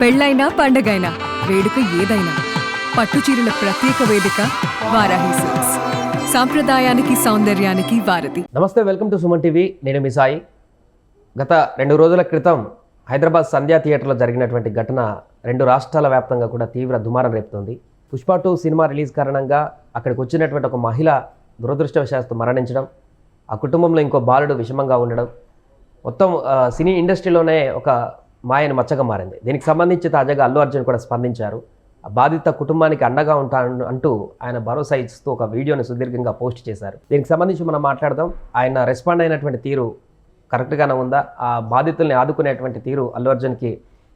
పెళ్ళైనా పండగైనా వేడుక ఏదైనా పట్టుచీరల ప్రత్యేక వేదిక వారాహి సిల్క్స్. సాంప్రదాయానికి సౌందర్యానికి వారధి. నమస్తే, వెల్కమ్ టు సుమన్ టీవీ. నేను మీ సాయి. గత 2 రోజుల క్రితం హైదరాబాద్ సంధ్యా థియేటర్లో జరిగినటువంటి ఘటన 2 రాష్ట్రాల వ్యాప్తంగా కూడా తీవ్ర దుమారం రేపుతోంది. పుష్ప 2 సినిమా రిలీజ్ కారణంగా అక్కడికి వచ్చినటువంటి ఒక మహిళ దురదృష్టవశాత్తు మరణించడం, ఆ కుటుంబంలో ఇంకో బాలుడు విషమంగా ఉండడం, మొత్తం సినీ ఇండస్ట్రీలోనే ఒక మాయని మచ్చగా మారింది. దీనికి సంబంధించి తాజాగా అల్లు అర్జున్ కూడా స్పందించారు. ఆ బాధిత కుటుంబానికి అండగా ఉంటాను అంటూ ఆయన భరోసా ఇస్తూ ఒక వీడియోని సుదీర్ఘంగా పోస్ట్ చేశారు. దీనికి సంబంధించి మనం మాట్లాడదాం. ఆయన రెస్పాండ్ అయినటువంటి తీరు కరెక్ట్గానే ఉందా? ఆ బాధితుల్ని ఆదుకునేటువంటి తీరు అల్లు అర్జున్కి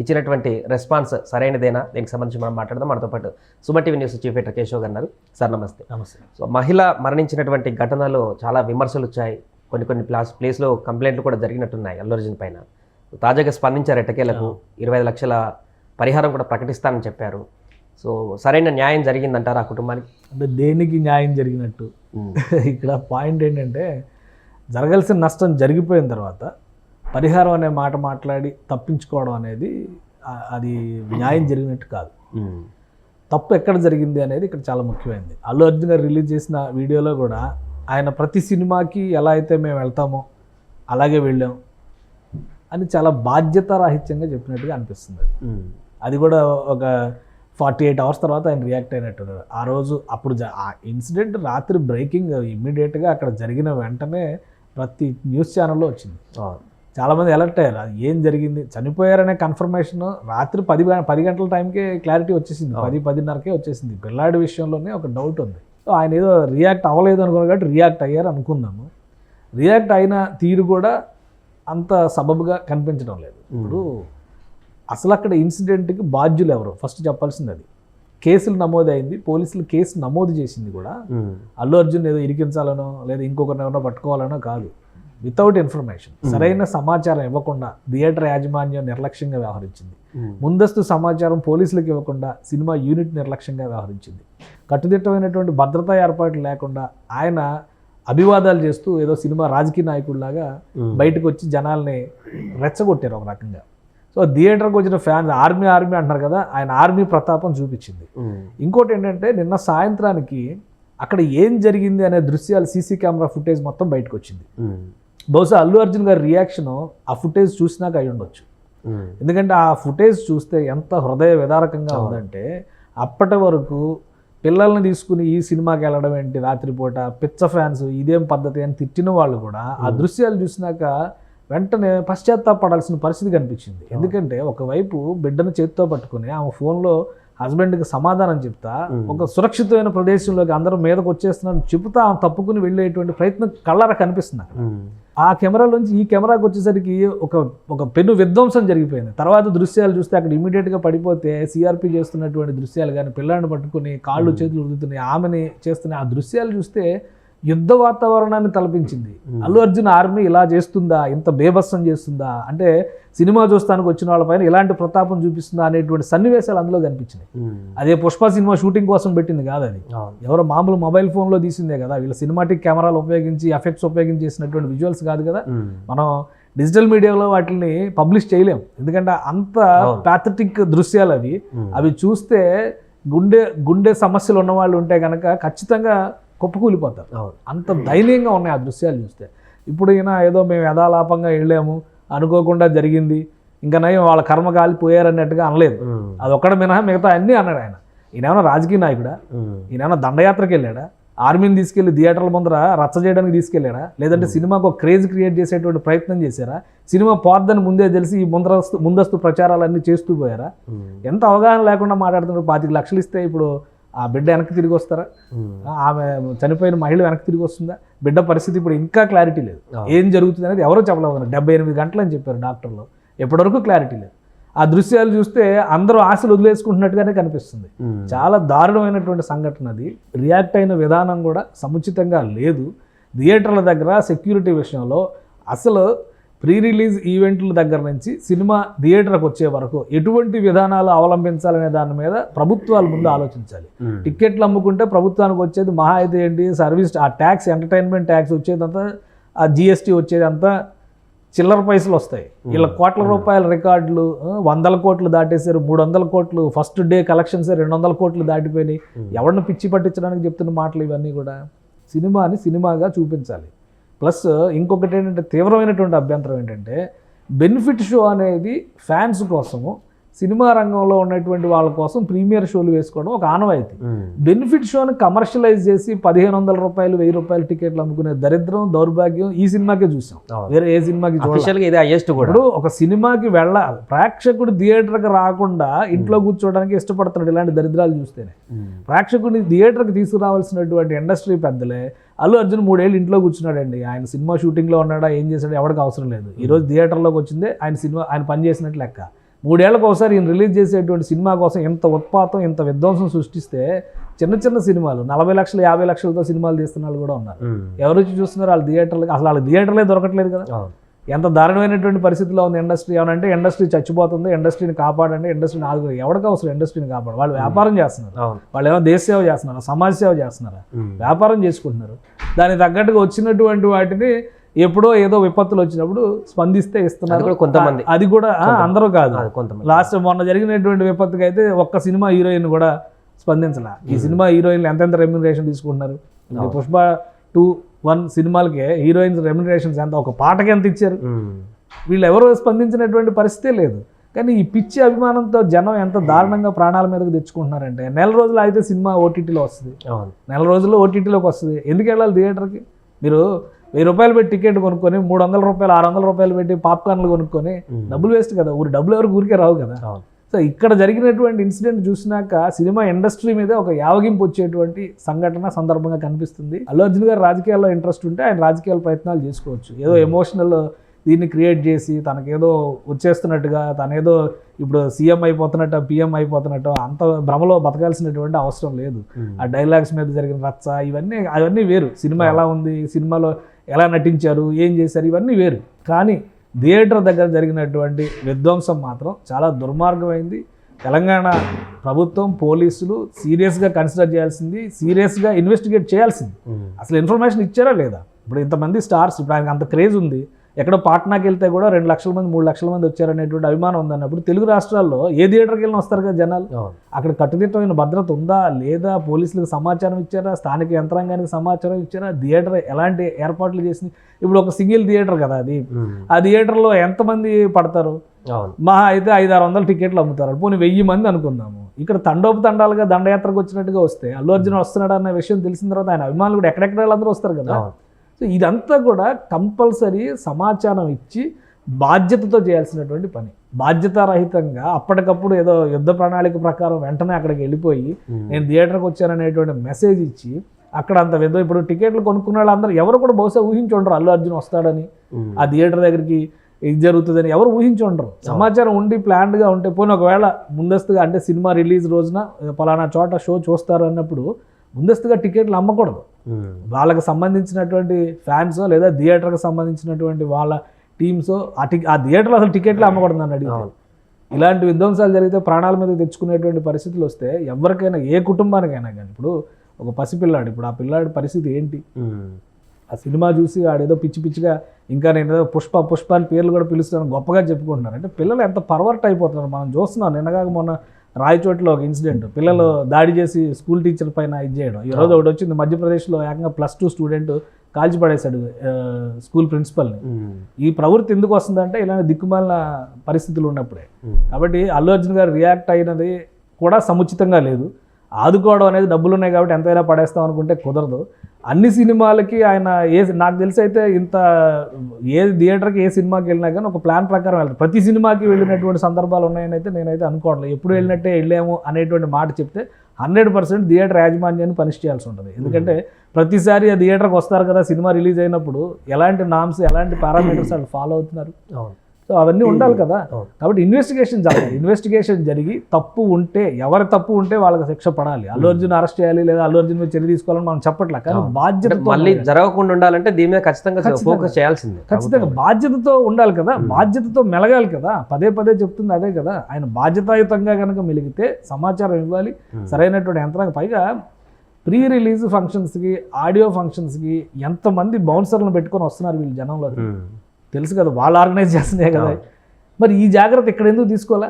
ఇచ్చినటువంటి రెస్పాన్స్ సరైనదేనా? దీనికి సంబంధించి మనం మాట్లాడదాం. మనతో పాటు Suman TV news chief editor Keshav గారు ఉన్నారు. సార్ నమస్తే. నమస్తే. సో మహిళ మరణించినటువంటి ఘటనలో చాలా విమర్శలు వచ్చాయి. కొన్ని ప్లేస్లో కంప్లైంట్లు కూడా జరిగినట్టున్నాయి అల్లు అర్జున్ పైన. తాజాగా స్పందించారు. ఎట్టకేలకు 25 లక్షల పరిహారం కూడా ప్రకటిస్తానని చెప్పారు. సో సరైన న్యాయం జరిగిందంటారా ఆ కుటుంబానికి? అంటే దేనికి న్యాయం జరిగినట్టు? ఇక్కడ పాయింట్ ఏంటంటే, జరగాల్సిన నష్టం జరిగిపోయిన తర్వాత పరిహారం అనే మాట మాట్లాడి తప్పించుకోవడం అనేది అది న్యాయం జరిగినట్టు కాదు. తప్పు ఎక్కడ జరిగింది అనేది ఇక్కడ చాలా ముఖ్యమైనది. అల్లు అర్జున్ గారు రిలీజ్ చేసిన వీడియోలో కూడా ఆయన ప్రతి సినిమాకి ఎలా అయితే మేము వెళ్తామో అలాగే వెళ్ళాం అని చాలా బాధ్యతారాహిత్యంగా చెప్పినట్టుగా అనిపిస్తుంది. అది కూడా ఒక 48 అవర్స్ తర్వాత ఆయన రియాక్ట్ అయినట్టున్నారు. ఆ రోజు అప్పుడు ఆ ఇన్సిడెంట్ రాత్రి బ్రేకింగ్ ఇమ్మీడియట్గా అక్కడ జరిగిన వెంటనే ప్రతి న్యూస్ ఛానల్లో వచ్చింది. చాలామంది అలర్ట్ అయ్యారు. అది ఏం జరిగింది, చనిపోయారనే కన్ఫర్మేషన్ రాత్రి 10 గంటల టైంకే క్లారిటీ వచ్చేసింది. 10-10:30కే వచ్చేసింది. పిల్లాడి విషయంలోనే ఒక డౌట్ ఉంది. సో ఆయన ఏదో రియాక్ట్ అవ్వలేదు అనుకున్నారు కాబట్టి రియాక్ట్ అయ్యారు అనుకుందాము. రియాక్ట్ అయిన తీరు కూడా అంత సబబుగా కనిపించడం లేదు. ఇప్పుడు అసలు అక్కడ ఇన్సిడెంట్కి బాధ్యులు ఎవరు ఫస్ట్ చెప్పాల్సింది. అది కేసులు నమోదైంది, పోలీసులు కేసు నమోదు చేసింది కూడా అల్లు అర్జున్ ఏదో ఇరికించాలనో లేదా ఇంకొకరిని ఎవరో పట్టుకోవాలనో కాదు. వితౌట్ ఇన్ఫర్మేషన్, సరైన సమాచారం ఇవ్వకుండా థియేటర్ యాజమాన్యం నిర్లక్ష్యంగా వ్యవహరించింది. ముందస్తు సమాచారం పోలీసులకు ఇవ్వకుండా సినిమా యూనిట్ నిర్లక్ష్యంగా వ్యవహరించింది. కట్టుదిట్టమైనటువంటి భద్రతా ఏర్పాట్లు లేకుండా ఆయన అభివాదాలు చేస్తూ ఏదో సినిమా రాజకీయ నాయకుడిలాగా బయటకు వచ్చి జనాల్ని రెచ్చగొట్టారు ఒక రకంగా. సో థియేటర్కి వచ్చిన ఫ్యాన్స్ ఆర్మీ అంటున్నారు కదా, ఆయన ఆర్మీ ప్రతాపం చూపించింది. ఇంకోటి ఏంటంటే, నిన్న సాయంత్రానికి అక్కడ ఏం జరిగింది అనే దృశ్యాలు సీసీ కెమెరా ఫుటేజ్ మొత్తం బయటకు వచ్చింది. బహుశా అల్లు అర్జున్ గారి రియాక్షన్ ఆ ఫుటేజ్ చూసినాక అయి ఉండొచ్చు. ఎందుకంటే ఆ ఫుటేజ్ చూస్తే ఎంత హృదయ విదారకంగా ఉందంటే, అప్పటి వరకు పిల్లల్ని తీసుకుని ఈ సినిమాకి వెళ్ళడం ఏంటి రాత్రిపూట, పిచ్చ ఫ్యాన్స్, ఇదేం పద్ధతి అని తిట్టిన వాళ్ళు కూడా ఆ దృశ్యాలు చూసినాక వెంటనే పశ్చాత్తాపడాల్సిన పరిస్థితి కనిపించింది. ఎందుకంటే ఒకవైపు బిడ్డను చేతితో పట్టుకుని ఆమె ఫోన్లో హస్బెండ్కి సమాధానం చెప్తా, ఒక సురక్షితమైన ప్రదేశంలోకి అందరూ మీదకు వచ్చేస్తున్నారని చెబుతా ఆమె తప్పుకుని వెళ్ళేటువంటి ప్రయత్నం కళ్ళారా కనిపిస్తుంది. ఆ కెమెరాలోంచి ఈ కెమెరాకి వచ్చేసరికి ఒక పెను విధ్వంసం జరిగిపోయింది. తర్వాత దృశ్యాలు చూస్తే అక్కడ ఇమీడియట్గా పడిపోతే సిఆర్పి చేస్తున్నటువంటి దృశ్యాలు కానీ, పిల్లాడిని పట్టుకుని కాళ్ళు చేతులు ఉడుగుతున్నాయి, ఆమెని చేస్తున్నాయి, ఆ దృశ్యాలు చూస్తే యుద్ధ వాతావరణాన్ని తలపించింది. అల్లు అర్జున్ ఆర్మీ ఇలా చేస్తుందా, ఇంత బేభత్సం చేస్తుందా, అంటే సినిమా చూస్తానికి వచ్చిన వాళ్ళపైన ఇలాంటి ప్రతాపం చూపిస్తుందా అనేటువంటి సన్నివేశాలు అందులో కనిపించినాయి. అదే పుష్ప సినిమా షూటింగ్ కోసం పెట్టింది కాదు, అది ఎవరో మామూలు మొబైల్ ఫోన్లో తీసిందే కదా. వీళ్ళ సినిమాటిక్ కెమెరాలు ఉపయోగించి ఎఫెక్ట్స్ ఉపయోగించి చేసినటువంటి విజువల్స్ కాదు కదా. మనం డిజిటల్ మీడియాలో వాటిని పబ్లిష్ చేయలేం, ఎందుకంటే అంత ప్యాథటిక్ దృశ్యాలు అవి చూస్తే గుండె సమస్యలు ఉన్నవాళ్ళు ఉంటే కనుక ఖచ్చితంగా కుప్పకూలిపోతారు. అంత దయనీయంగా ఉన్నాయి ఆ దృశ్యాలు చూస్తే. ఇప్పుడు ఈయన ఏదో మేము యథాలాపంగా వెళ్ళాము, అనుకోకుండా జరిగింది, ఇంకా నయం వాళ్ళ కర్మ కాలిపోయారన్నట్టుగా అనలేదు. అది ఒక్కడ మినహా మిగతా అన్నీ అన్నాడు ఆయన. ఈయనేమన్నా రాజకీయ నాయకుడా? ఈయనేమన్నా దండయాత్రకి వెళ్ళాడా? ఆర్మీని తీసుకెళ్లి థియేటర్ల ముందర రచ్చ చేయడానికి తీసుకెళ్ళాడా? లేదంటే సినిమాకు ఒక క్రేజ్ క్రియేట్ చేసేటువంటి ప్రయత్నం చేశారా? సినిమా పోద్దని ముందే తెలిసి ఈ ముందస్తు ప్రచారాలన్నీ చేస్తూ పోయారా? ఎంత అవగాహన లేకుండా మాట్లాడుతున్నారు. 25 లక్షలు ఇస్తే ఇప్పుడు ఆ బిడ్డ వెనక్కి తిరిగి వస్తారా? ఆమె చనిపోయిన మహిళ వెనక్కి తిరిగి వస్తుందా? బిడ్డ పరిస్థితి ఇప్పుడు ఇంకా క్లారిటీ లేదు. ఏం జరుగుతుంది అనేది ఎవరో చెప్పలేదు. 78 గంటలు అని చెప్పారు డాక్టర్లు, ఎప్పటివరకు క్లారిటీ లేదు. ఆ దృశ్యాలు చూస్తే అందరూ ఆశలు వదిలేసుకుంటున్నట్టుగానే కనిపిస్తుంది. చాలా దారుణమైనటువంటి సంఘటన అది. రియాక్ట్ అయిన విధానం కూడా సముచితంగా లేదు. థియేటర్ల దగ్గర సెక్యూరిటీ విషయంలో అసలు ప్రీ రిలీజ్ ఈవెంట్ల దగ్గర నుంచి సినిమా థియేటర్కి వచ్చే వరకు ఎటువంటి విధానాలు అవలంబించాలనే దాని మీద ప్రభుత్వాలు ముందు ఆలోచించాలి. టికెట్లు అమ్ముకుంటే ప్రభుత్వానికి వచ్చేది మహా అయితే ఏంటి, సర్వీస్, ఆ ట్యాక్స్, ఎంటర్టైన్మెంట్ ట్యాక్స్ వచ్చేదంతా, ఆ జిఎస్టీ వచ్చేదంతా చిల్లర పైసలు వస్తాయి. వీళ్ళ కోట్ల రూపాయల రికార్డులు 100 కోట్లు దాటేశారు, 300 కోట్లు ఫస్ట్ డే కలెక్షన్స్ 200 కోట్లు దాటిపోయినాయి. ఎవరిని పిచ్చి పట్టించడానికి చెప్తున్న మాటలు ఇవన్నీ కూడా. సినిమాని సినిమాగా చూపించాలి. ప్లస్ ఇంకొకటి ఏంటంటే తీవ్రమైనటువంటి అభ్యంతరం ఏంటంటే బెనిఫిట్ షో అనేది ఫ్యాన్స్ కోసము, సినిమా రంగంలో ఉన్నటువంటి వాళ్ళ కోసం ప్రీమియర్ షోలు వేసుకోవడం ఒక ఆనవాయితీ. బెనిఫిట్ షోని కమర్షియలైజ్ చేసి 1500 రూపాయలు 1000 రూపాయలు టికెట్లు అమ్ముకునే దరిద్రం, దౌర్భాగ్యం ఈ సినిమాకే చూసాం. వేరే ఏ సినిమాకి ఇప్పుడు ఒక సినిమాకి వెళ్ళాలి, ప్రేక్షకుడు థియేటర్కి రాకుండా ఇంట్లో కూర్చోవడానికి ఇష్టపడుతున్నాడు ఇలాంటి దరిద్రాలు చూస్తేనే. ప్రేక్షకుడిని థియేటర్కి తీసుకురావాల్సినటువంటి ఇండస్ట్రీ పెద్దలే అల్లు అర్జున్ 3 ఏళ్ళు ఇంట్లో కూర్చున్నాడండి. ఆయన సినిమా షూటింగ్లో ఉన్నాడా, ఏం చేశాడు ఎవరికి అవసరం లేదు. ఈరోజు థియేటర్లోకి వచ్చిందే ఆయన పని చేసినట్లు లెక్క. 3 ఏళ్ళకి ఒకసారి ఈయన రిలీజ్ చేసేటువంటి సినిమా కోసం ఎంత ఉత్పాతం, ఎంత విధ్వంసం సృష్టిస్తే చిన్న చిన్న సినిమాలు 40 లక్షలు 50 లక్షలతో సినిమాలు తీస్తున్న వాళ్ళు కూడా ఉన్నారు. ఎవరు వచ్చి చూస్తున్నారు వాళ్ళ థియేటర్లకి? అసలు వాళ్ళ థియేటర్లే దొరకట్లేదు కదా. ఎంత దారుణమైనటువంటి పరిస్థితిలో ఉంది ఇండస్ట్రీ. ఏమనంటే ఇండస్ట్రీ చచ్చిపోతుంది, ఇండస్ట్రీని కాపాడండి, ఇండస్ట్రీని ఆదుకో. ఎవరికి అవసరం ఇండస్ట్రీని కాపాడు? వాళ్ళు వ్యాపారం చేస్తున్నారు. వాళ్ళు ఏమో దేశ సేవ చేస్తున్నారు, సమాజ సేవ చేస్తున్నారు, వ్యాపారం చేసుకుంటున్నారు. దానికి తగ్గట్టుగా వచ్చినటువంటి వాటిని ఎప్పుడో ఏదో విపత్తులు వచ్చినప్పుడు స్పందిస్తే ఇస్తున్నారు కొంతమంది. అది కూడా అందరూ కాదు. లాస్ట్ మొన్న జరిగినటువంటి విపత్తుకి అయితే ఒక్క సినిమా హీరోయిన్ కూడా స్పందించాల. ఈ సినిమా హీరోయిన్లు ఎంతెంత రెమ్యునరేషన్ తీసుకుంటున్నారు? పుష్ప 2, 1 సినిమాలకే హీరోయిన్స్ రెమ్యునరేషన్స్ ఎంత, ఒక పాటకి ఎంత ఇచ్చారు? వీళ్ళు ఎవరు స్పందించినటువంటి పరిస్థితే లేదు. కానీ ఈ పిచ్చి అభిమానంతో జనం ఎంత దారుణంగా ప్రాణాల మీదకి తెచ్చుకుంటున్నారంటే, నెల రోజులు అయితే సినిమా ఓటీటీలో వస్తుంది, నెల రోజుల్లో ఓటీటీలోకి వస్తుంది. ఎందుకు వెళ్ళాలి థియేటర్కి? మీరు 1000 రూపాయలు పెట్టి టికెట్ కొనుక్కొని 300 రూపాయలు 600 రూపాయలు పెట్టి పాప్కార్న్లు కొనుక్కొని డబ్బులు వేస్ట్ కదా. డబ్బులు ఎవరికి ఊరికే రావు కదా. సో ఇక్కడ జరిగినటువంటి ఇన్సిడెంట్ చూసినాక సినిమా ఇండస్ట్రీ మీద ఒక యావగింపు వచ్చేటువంటి సంఘటన సందర్భంగా కనిపిస్తుంది. అల్లు అర్జున్ గారు రాజకీయాల్లో ఇంట్రెస్ట్ ఉంటే ఆయన రాజకీయాల ప్రయత్నాలు చేసుకోవచ్చు. ఏదో ఎమోషనల్ దీన్ని క్రియేట్ చేసి తనకేదో వచ్చేస్తున్నట్టుగా, తనేదో ఇప్పుడు సీఎం అయిపోతున్నట్టు పిఎం అయిపోతున్నట్టు అంత భ్రమలో బతకాల్సినటువంటి అవసరం లేదు. ఆ డైలాగ్స్ మీద జరిగిన రచ్చ అవన్నీ వేరు. సినిమా ఎలా ఉంది, సినిమాలో ఎలా నటించారు, ఏం చేశారు, ఇవన్నీ వేరు. కానీ థియేటర్ దగ్గర జరిగినటువంటి విధ్వంసం మాత్రం చాలా దుర్మార్గమైంది. తెలంగాణ ప్రభుత్వం, పోలీసులు సీరియస్గా కన్సిడర్ చేయాల్సింది, సీరియస్గా ఇన్వెస్టిగేట్ చేయాల్సింది. అసలు ఇన్ఫర్మేషన్ ఇచ్చారా లేదా? ఇప్పుడు ఇంతమంది స్టార్స్, ఇప్పుడు ఆయనకు అంత క్రేజ్ ఉంది, ఎక్కడో పాట్నాకి వెళ్తే కూడా 2 లక్షల మంది 3 లక్షల మంది వచ్చారనేటువంటి అభిమానం ఉందన్నప్పుడు తెలుగు రాష్ట్రాల్లో ఏ థియేటర్కి వెళ్ళినా వస్తారు కదా జనాలు. అక్కడ కట్టుదిట్టమైన భద్రత ఉందా లేదా? పోలీసులకు సమాచారం ఇచ్చారా? స్థానిక యంత్రాంగానికి సమాచారం ఇచ్చారా? థియేటర్ ఎలాంటి ఏర్పాట్లు చేసింది? ఇప్పుడు ఒక సింగిల్ థియేటర్ కదా అది. ఆ థియేటర్లో ఎంతమంది పడతారు? మహా అయితే 500-600 టికెట్లు అమ్ముతారు. పోనీ 1000 మంది అనుకుందాము. ఇక్కడ తండోపతండాలుగా దండయాత్రకు వచ్చినట్టుగా వస్తే అల్లు అర్జున్ వస్తున్నాడు అన్న విషయం తెలిసిన తర్వాత ఆయన అభిమానులు కూడా ఎక్కడెక్కడ వాళ్ళందరూ వస్తారు కదా. సో ఇదంతా కూడా కంపల్సరీ సమాచారం ఇచ్చి బాధ్యతతో చేయాల్సినటువంటి పని. బాధ్యతారహితంగా అప్పటికప్పుడు ఏదో యుద్ధ ప్రణాళిక ప్రకారం వెంటనే అక్కడికి వెళ్ళిపోయి నేను థియేటర్కి వచ్చాననేటువంటి మెసేజ్ ఇచ్చి అక్కడ అంత ఇప్పుడు టికెట్లు కొనుక్కున్న వాళ్ళందరూ ఎవరు కూడా బహుశా ఊహించుండరు అల్లు అర్జున్ వస్తాడని, ఆ థియేటర్ దగ్గరికి ఇది జరుగుతుందని ఎవరు ఊహించుండరు. సమాచారం ఉండి ప్లాన్డ్గా ఉంటే పోనీ ఒకవేళ ముందస్తుగా అంటే సినిమా రిలీజ్ రోజున పలానా చోట షో చూస్తారు అన్నప్పుడు ముందస్తుగా టికెట్లు అమ్మకూడదు. వాళ్ళకి సంబంధించినటువంటి ఫ్యాన్స్ లేదా థియేటర్కి సంబంధించినటువంటి వాళ్ళ టీమ్స్ ఆ థియేటర్లో అసలు టికెట్లు అమ్మకూడదు అని అడిగారు. ఇలాంటి విధ్వంసాలు జరిగితే ప్రాణాల మీద తెచ్చుకునేటువంటి పరిస్థితులు వస్తే ఎవరికైనా, ఏ కుటుంబానికైనా కానీ, ఇప్పుడు ఒక పసిపిల్లాడు, ఇప్పుడు ఆ పిల్లాడి పరిస్థితి ఏంటి? ఆ సినిమా చూసి ఆడేదో పిచ్చి పిచ్చిగా ఇంకా నేను ఏదో పుష్ప అని పేర్లు కూడా పిలుస్తాను గొప్పగా చెప్పుకుంటున్నారు. అంటే పిల్లలు ఎంత పర్వర్ట్ అయిపోతున్నారు. మనం చూస్తున్నాం. నిన్నగాక మొన్న రాయచోటిలో ఒక ఇన్సిడెంట్, పిల్లలు దాడి చేసి స్కూల్ టీచర్ పైన ఇది చేయడం. ఈరోజు ఒకటి వచ్చింది మధ్యప్రదేశ్లో, ఏకంగా +2 స్టూడెంట్ కాల్చిపడేశాడు స్కూల్ ప్రిన్సిపల్ని. ఈ ప్రవృత్తి ఎందుకు వస్తుందంటే ఇలాంటి దిక్కుమాలిన పరిస్థితులు ఉన్నప్పుడే. కాబట్టి అల్లు అర్జున్ గారు రియాక్ట్ అయినది కూడా సముచితంగా లేదు. ఆదుకోవడం అనేది డబ్బులు ఉన్నాయి కాబట్టి ఎంతైనా పడేస్తాం అనుకుంటే కుదరదు. అన్ని సినిమాలకి ఆయన నాకు తెలిసి అయితే ఏ థియేటర్కి ఏ సినిమాకి వెళ్ళినా కానీ ఒక ప్లాన్ ప్రకారం వెళ్తారు. ప్రతి సినిమాకి వెళ్ళినటువంటి సందర్భాలు ఉన్నాయని అయితే నేనైతే అనుకోవట్లేదు. ఎప్పుడు వెళ్ళినట్టే వెళ్ళాము అనేటువంటి మాట చెప్తే 100% థియేటర్ యాజమాన్యాన్ని పనిష్ చేయాల్సి ఉంటుంది. ఎందుకంటే ప్రతిసారి ఆ థియేటర్కి వస్తారు కదా, సినిమా రిలీజ్ అయినప్పుడు ఎలాంటి నామ్స్, ఎలాంటి పారామీటర్స్ వాళ్ళు ఫాలో అవుతున్నారు. సో అవన్నీ ఉండాలి కదా. కాబట్టి ఇన్వెస్టిగేషన్ జరగాలి. ఇన్వెస్టిగేషన్ జరిగి తప్పు ఉంటే, ఎవరి తప్పు ఉంటే వాళ్ళకి శిక్ష పడాలి. అల్లు అర్జున్ అరెస్ట్ చేయాలి లేదా అల్లు అర్జున్ మీద చర్య తీసుకోవాలని మనం చెప్పట్లే. కానీ బాధ్యత మళ్ళీ జరగకుండా ఉండాలంటే దీని మీద ఖచ్చితంగా ఫోకస్ చేయాల్సిందే. ఖచ్చితంగా బాధ్యతతో ఉండాలి కదా, బాధ్యతతో మెలగాలి కదా. పదే చెప్తుంది అదే కదా. ఆయన బాధ్యతాయుతంగా కనుక మెలిగితే సమాచారం ఇవ్వాలి, సరైనటువంటి యంత్రాంగం. పైగా ప్రీ రిలీజ్ ఫంక్షన్స్కి, ఆడియో ఫంక్షన్స్కి ఎంతమంది బౌన్సర్లను పెట్టుకొని వస్తున్నారు వీళ్ళు జనంలో. తెలుసు కదా, వాళ్ళు ఆర్గనైజ్ చేస్తున్నాయి కదా. మరి ఈ జాగ్రత్త ఇక్కడ ఎందుకు తీసుకోవాలా?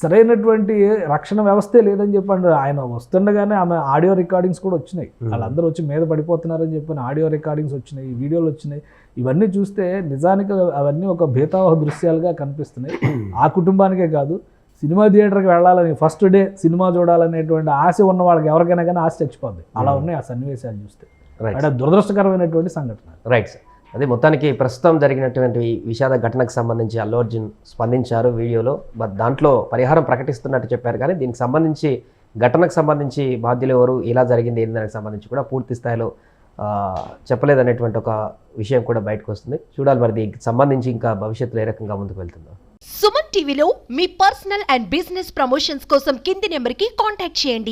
సరైనటువంటి రక్షణ వ్యవస్థే లేదని చెప్పండి. ఆయన వస్తుండగానే ఆమె ఆడియో రికార్డింగ్స్ కూడా వచ్చినాయి, వాళ్ళందరూ వచ్చి మీద పడిపోతున్నారని చెప్పిన ఆడియో రికార్డింగ్స్ వచ్చినాయి, వీడియోలు వచ్చినాయి. ఇవన్నీ చూస్తే నిజానికి అవన్నీ ఒక భీతావహ దృశ్యాలుగా కనిపిస్తున్నాయి. ఆ కుటుంబానికే కాదు, సినిమా థియేటర్కి వెళ్ళాలని ఫస్ట్ డే సినిమా చూడాలనేటువంటి ఆశ ఉన్న వాళ్ళకి ఎవరికైనా కానీ ఆశ చచ్చిపోద్ది. అలా ఉన్నాయి ఆ సన్నివేశాలు చూస్తే. అంటే దురదృష్టకరమైనటువంటి సంఘటన. Right sir. అదే మొత్తానికి ప్రస్తుతం జరిగినటువంటి విషాద ఘటనకు సంబంధించి అల్లు అర్జున్ స్పందించారు వీడియోలో. బట్ దాంట్లో పరిహారం ప్రకటిస్తున్నట్టు చెప్పారు, కానీ దీనికి సంబంధించి ఘటనకు సంబంధించి బాధ్యులు ఎవరు, ఎలా జరిగింది ఏంటి దానికి సంబంధించి కూడా పూర్తి స్థాయిలో చెప్పలేదనేటువంటి ఒక విషయం కూడా బయటకు వస్తుంది. చూడాలి మరి దీనికి సంబంధించి ఇంకా భవిష్యత్తులో ఏ రకంగా ముందుకు వెళ్తుందో. సుమన్ టీవీలో మీ పర్సనల్ అండ్ బిజినెస్ ప్రమోషన్స్ కోసం కింది నెంబర్కి కాంటాక్ట్ చేయండి.